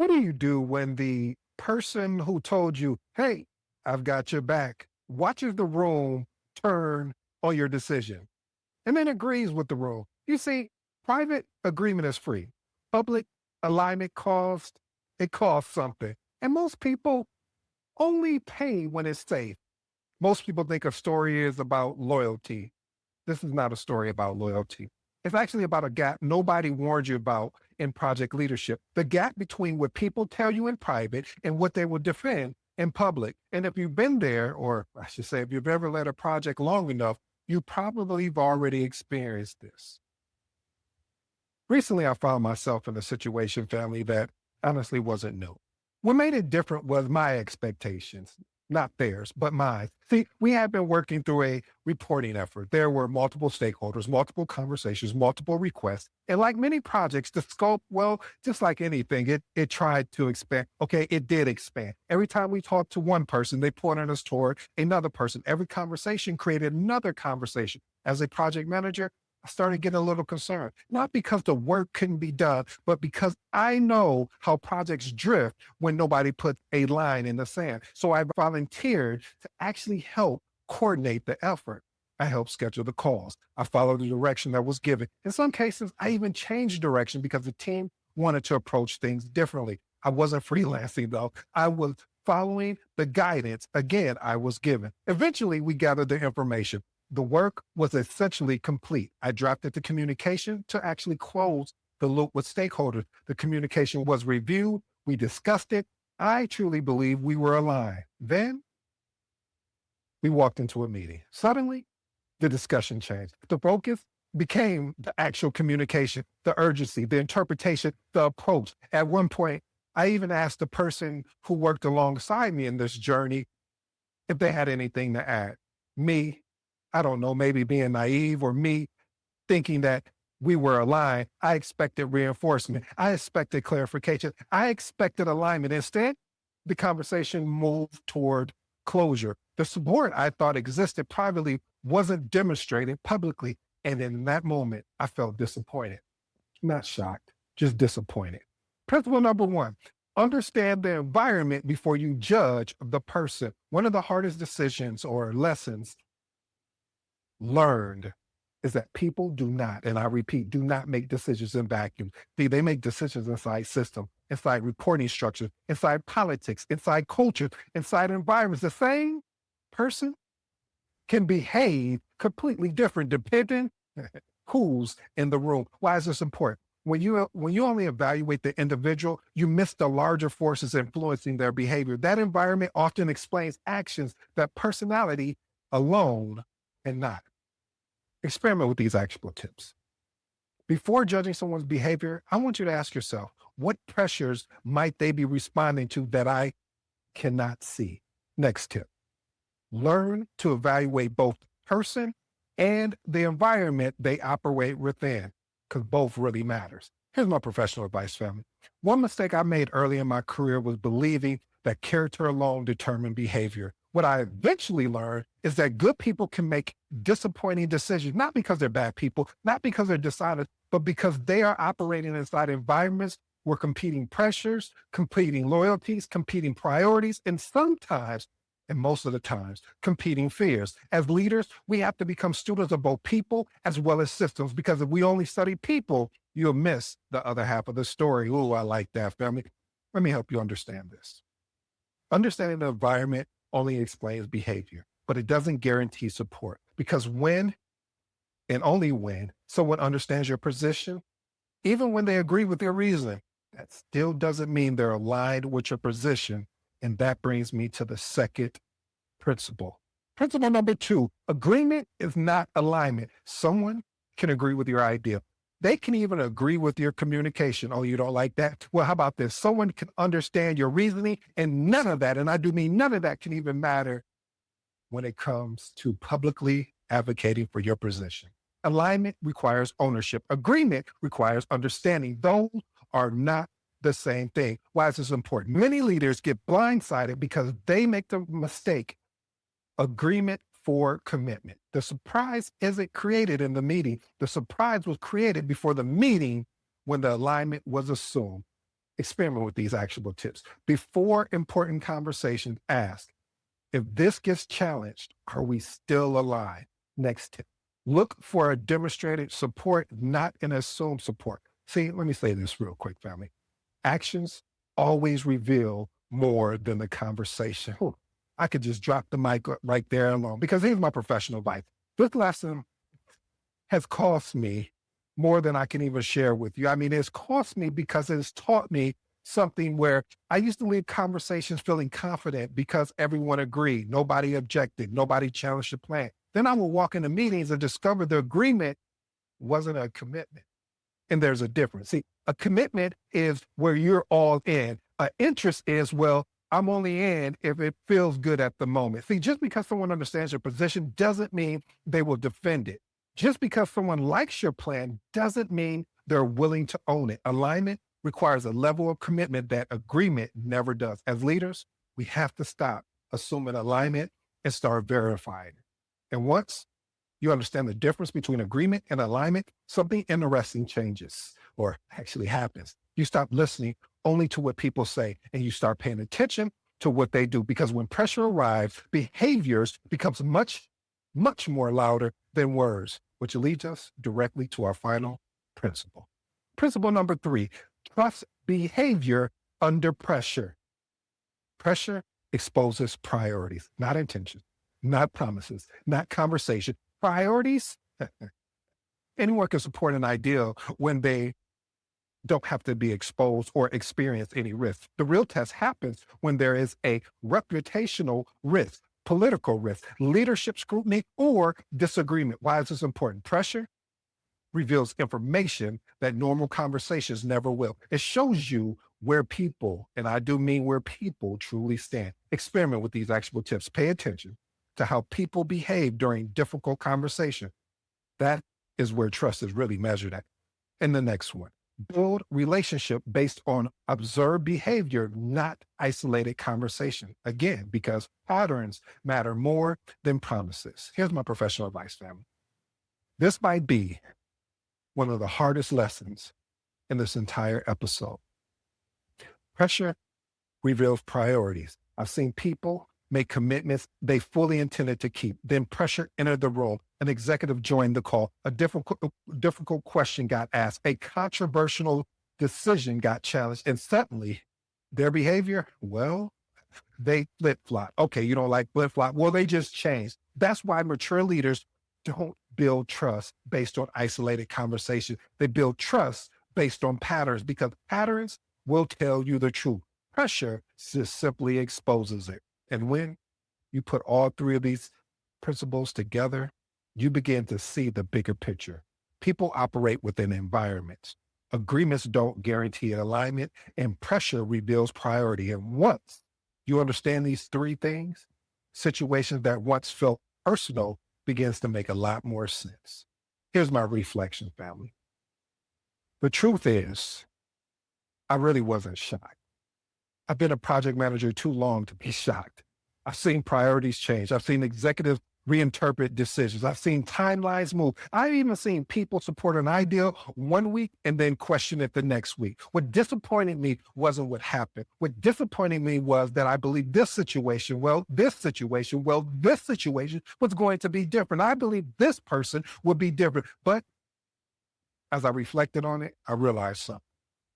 What do you do when the person who told you, hey, I've got your back, watches the room turn on your decision and then agrees with the rule? You see, private agreement is free. Public alignment it costs something. And most people only pay when it's safe. Most people think a story is about loyalty. This is not a story about loyalty. It's actually about a gap nobody warned you about in project leadership. The gap between what people tell you in private and what they will defend in public. And if you've been there, or I should say, if you've ever led a project long enough, you probably have already experienced this. Recently, I found myself in a situation, family, that honestly wasn't new. What made it different was my expectations, not theirs, but mine. See, we had been working through a reporting effort. There were multiple stakeholders, multiple conversations, multiple requests. And like many projects, the scope, well, just like anything, it tried to expand. Okay, it did expand. Every time we talked to one person, they pointed us toward another person. Every conversation created another conversation. As a project manager, I started getting a little concerned, not because the work couldn't be done, but because I know how projects drift when nobody puts a line in the sand. So I volunteered to actually help coordinate the effort. I helped schedule the calls. I followed the direction that was given. In some cases, I even changed direction because the team wanted to approach things differently. I wasn't freelancing though. I was following the guidance, again, I was given. Eventually, we gathered the information. The work was essentially complete. I drafted the communication to actually close the loop with stakeholders. The communication was reviewed. We discussed it. I truly believe we were aligned. Then we walked into a meeting. Suddenly, the discussion changed. The focus became the actual communication, the urgency, the interpretation, the approach. At one point, I even asked the person who worked alongside me in this journey if they had anything to add. Me, I don't know, maybe being naive or me thinking that we were aligned. I expected reinforcement. I expected clarification. I expected alignment. Instead, the conversation moved toward closure. The support I thought existed privately wasn't demonstrated publicly. And in that moment, I felt disappointed, not shocked, just disappointed. Principle number one, understand the environment before you judge the person. One of the hardest decisions or lessons learned is that people do not, and I repeat, do not make decisions in vacuum. They make decisions inside systems, inside reporting structures, inside politics, inside culture, inside environments. The same person can behave completely different depending who's in the room. Why is this important? When you only evaluate the individual, you miss the larger forces influencing their behavior. That environment often explains actions that personality alone cannot. Experiment with these actionable tips. Before judging someone's behavior, I want you to ask yourself, what pressures might they be responding to that I cannot see? Next tip, learn to evaluate both the person and the environment they operate within, because both really matters. Here's my professional advice, family. One mistake I made early in my career was believing that character alone determined behavior. What I eventually learned is that good people can make disappointing decisions, not because they're bad people, not because they're dishonest, but because they are operating inside environments where competing pressures, competing loyalties, competing priorities, and sometimes, and most of the times, competing fears. As leaders, we have to become students of both people as well as systems, because if we only study people, you'll miss the other half of the story. Ooh, I like that, family. Let me help you understand this. Understanding the environment only explains behavior, but it doesn't guarantee support, because when and only when someone understands your position, even when they agree with your reasoning, that still doesn't mean they're aligned with your position. And that brings me to the second principle. Principle number two, agreement is not alignment. Someone can agree with your idea. They can even agree with your communication. Oh, you don't like that? Well, how about this? Someone can understand your reasoning, and none of that, and I do mean none of that, can even matter when it comes to publicly advocating for your position. Alignment requires ownership. Agreement requires understanding. Those are not the same thing. Why is this important? Many leaders get blindsided because they make the mistake. Agreement for commitment. The surprise isn't created in the meeting. The surprise was created before the meeting when the alignment was assumed. Experiment with these actionable tips. Before important conversations, ask, if this gets challenged, are we still aligned? Next tip, look for a demonstrated support, not an assumed support. See, let me say this real quick, family. Actions always reveal more than the conversation. Whew. I could just drop the mic right there alone because here's my professional advice. This lesson has cost me more than I can even share with you. I mean, it's cost me because it's taught me something where I used to leave conversations feeling confident because everyone agreed, nobody objected, nobody challenged the plan. Then I would walk into meetings and discover the agreement wasn't a commitment. And there's a difference. See, a commitment is where you're all in. An interest is, well, I'm only in if it feels good at the moment. See, just because someone understands your position doesn't mean they will defend it. Just because someone likes your plan doesn't mean they're willing to own it. Alignment requires a level of commitment that agreement never does. As leaders, we have to stop assuming alignment and start verifying it. And once you understand the difference between agreement and alignment, something interesting changes or actually happens. You stop listening only to what people say and you start paying attention to what they do. Because when pressure arrives, behaviors becomes much, much more louder than words, which leads us directly to our final principle. Principle number 3, trust behavior under pressure. Pressure exposes priorities, not intentions, not promises, not conversation. Priorities, anyone can support an ideal when they don't have to be exposed or experience any risk. The real test happens when there is a reputational risk, political risk, leadership scrutiny, or disagreement. Why is this important? Pressure reveals information that normal conversations never will. It shows you where people, and I do mean where people truly stand. Experiment with these actionable tips. Pay attention to how people behave during difficult conversation. That is where trust is really measured at. And the next one, build relationship based on observed behavior, not isolated conversation. Again, because patterns matter more than promises. Here's my professional advice, family. This might be one of the hardest lessons in this entire episode. Pressure reveals priorities. I've seen people make commitments they fully intended to keep. Then pressure entered the room. An executive joined the call. A difficult question got asked. A controversial decision got challenged. And suddenly, their behavior, well, they flip-flop. Okay, you don't like flip-flop. Well, they just changed. That's why mature leaders don't build trust based on isolated conversation. They build trust based on patterns because patterns will tell you the truth. Pressure just simply exposes it. And when you put all 3 of these principles together, you begin to see the bigger picture. People operate within environments. Agreements don't guarantee alignment, and pressure reveals priority. And once you understand these 3 things, situations that once felt personal begins to make a lot more sense. Here's my reflection, family. The truth is, I really wasn't shocked. I've been a project manager too long to be shocked. I've seen priorities change. I've seen executives reinterpret decisions. I've seen timelines move. I've even seen people support an idea one week and then question it the next week. What disappointed me wasn't what happened. What disappointed me was that I believed this situation was going to be different. I believed this person would be different. But as I reflected on it, I realized something.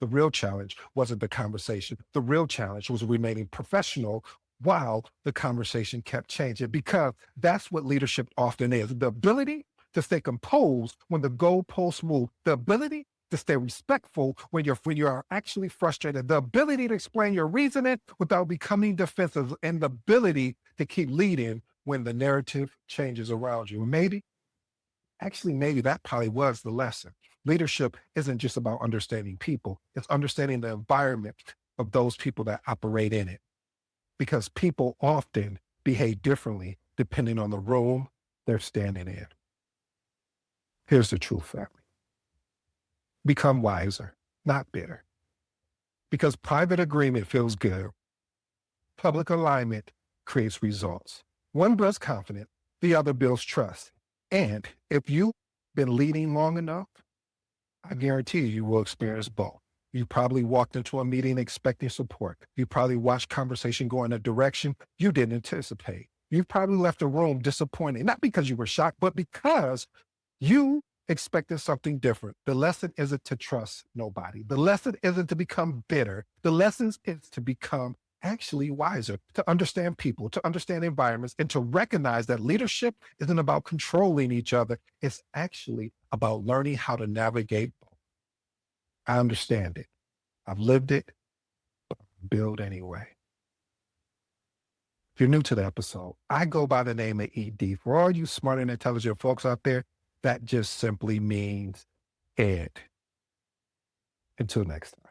The real challenge wasn't the conversation. The real challenge was remaining professional while the conversation kept changing, because that's what leadership often is. The ability to stay composed when the goalposts move, the ability to stay respectful when you are actually frustrated, the ability to explain your reasoning without becoming defensive, and the ability to keep leading when the narrative changes around you. Maybe that probably was the lesson. Leadership isn't just about understanding people. It's understanding the environment of those people that operate in it. Because people often behave differently depending on the room they're standing in. Here's the truth, family. Become wiser, not bitter. Because private agreement feels good. Public alignment creates results. One builds confidence, the other builds trust. And if you've been leading long enough, I guarantee you will experience both. You probably walked into a meeting expecting support. You probably watched conversation go in a direction you didn't anticipate. You probably left a room disappointed, not because you were shocked, but because you expected something different. The lesson isn't to trust nobody. The lesson isn't to become bitter. The lesson is to become actually wiser, to understand people, to understand environments, and to recognize that leadership isn't about controlling each other. It's actually about learning how to navigate both. I understand it. I've lived it, but build anyway. If you're new to the episode, I go by the name of ED. For all you smart and intelligent folks out there, that just simply means Ed. Until next time.